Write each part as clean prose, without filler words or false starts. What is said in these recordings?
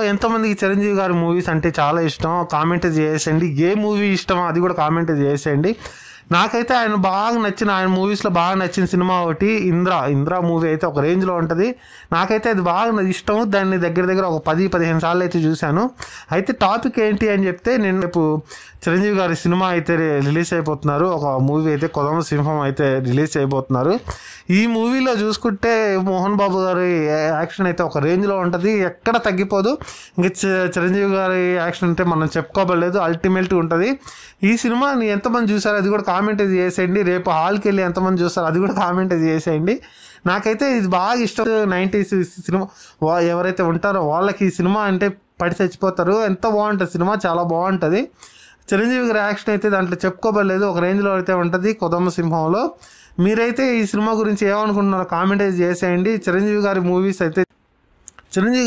ఎంతమందికి చిరంజీవి గారి మూవీస్ అంటే చాలా ఇష్టం కామెంట్ చేసేయండి. ఏ మూవీ ఇష్టమో అది కూడా కామెంట్ చేసేయండి. నాకైతే ఆయన బాగా నచ్చిన, ఆయన మూవీస్లో బాగా నచ్చిన సినిమా ఒకటి ఇంద్ర మూవీ అయితే ఒక రేంజ్లో ఉంటుంది. నాకైతే అది బాగా ఇష్టం. దాన్ని దగ్గర దగ్గర ఒక 10-15 సార్లు అయితే చూశాను. అయితే టాపిక్ ఏంటి అని చెప్తే, నేను రేపు చిరంజీవి గారి సినిమా అయితే రిలీజ్ అయిపోతున్నారు. ఒక మూవీ అయితే కొదమ సింహం అయితే రిలీజ్ అయిపోతున్నారు. ఈ మూవీలో చూసుకుంటే మోహన్ బాబు గారి యాక్షన్ అయితే ఒక రేంజ్లో ఉంటుంది, ఎక్కడ తగ్గిపోదు. ఇంకా చిరంజీవి గారి యాక్షన్ అంటే మనం చెప్పుకోబడలేదు, అల్టిమేట్ ఉంటుంది. ఈ సినిమాని ఎంతమంది చూసారో అది కూడా కామెంట్ చేసేయండి. రేపు హాల్కి వెళ్ళి ఎంతమంది చూస్తారో అది కూడా కామెంట్ చేసేయండి. నాకైతే ఇది బాగా ఇష్టం. 90s సినిమా ఎవరైతే ఉంటారో వాళ్ళకి ఈ సినిమా అంటే పడి చచ్చిపోతారు. ఎంత బాగుంటుంది సినిమా, చాలా బాగుంటుంది. చిరంజీవి గారి యాక్షన్ అయితే దాంట్లో చెప్పుకోబడలేదు, ఒక రేంజ్లో అయితే ఉంటుంది కొదమ సింహంలో. మీరైతే ఈ సినిమా గురించి ఏమనుకుంటున్నారో కామెంట్ చేసేయండి. చిరంజీవి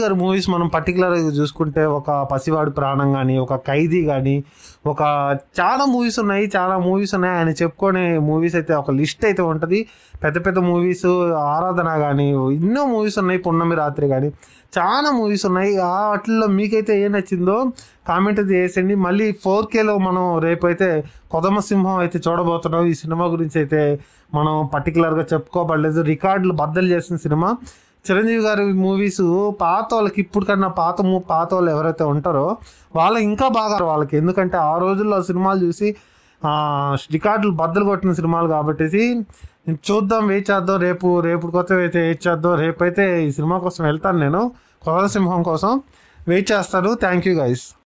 గారి మూవీస్ మనం పర్టికులర్గా చూసుకుంటే ఒక పసివాడి ప్రాణం కానీ, ఒక ఖైదీ కానీ, ఒక చాలా మూవీస్ ఉన్నాయి. ఆయన చెప్పుకునే మూవీస్ అయితే ఒక లిస్ట్ అయితే ఉంటుంది. పెద్ద పెద్ద మూవీస్, ఆరాధన కానీ, ఎన్నో మూవీస్ ఉన్నాయి, పున్నమి రాత్రి కానీ, చాలా మూవీస్ ఉన్నాయి. వాటిల్లో మీకైతే ఏం నచ్చిందో కామెంట్ చేసేయండి. మళ్ళీ 4Kలో మనం రేపైతే కొదమ సింహం అయితే చూడబోతున్నాం. ఈ సినిమా గురించి అయితే మనం పర్టికులర్గా చెప్పుకోబడలేదు, రికార్డులు బద్దలు చేసిన సినిమా. చిరంజీవి గారి మూవీస్ పాత వాళ్ళకి, ఇప్పుడు కన్నా పాత వాళ్ళు ఎవరైతే ఉంటారో వాళ్ళు ఇంకా బాగా వాళ్ళకి, ఎందుకంటే ఆ రోజుల్లో సినిమాలు చూసి రికార్డులు బద్దలు కొట్టిన సినిమాలు కాబట్టి చూద్దాం, వెయిట్ చేద్దాం. రేపు కొత్త అయితే వెయిట్ చేద్దాం. రేపైతే ఈ సినిమా కోసం వెళ్తాను, నేను కొదమ సింహం కోసం వెయిట్ చేస్తాను. Thank you guys.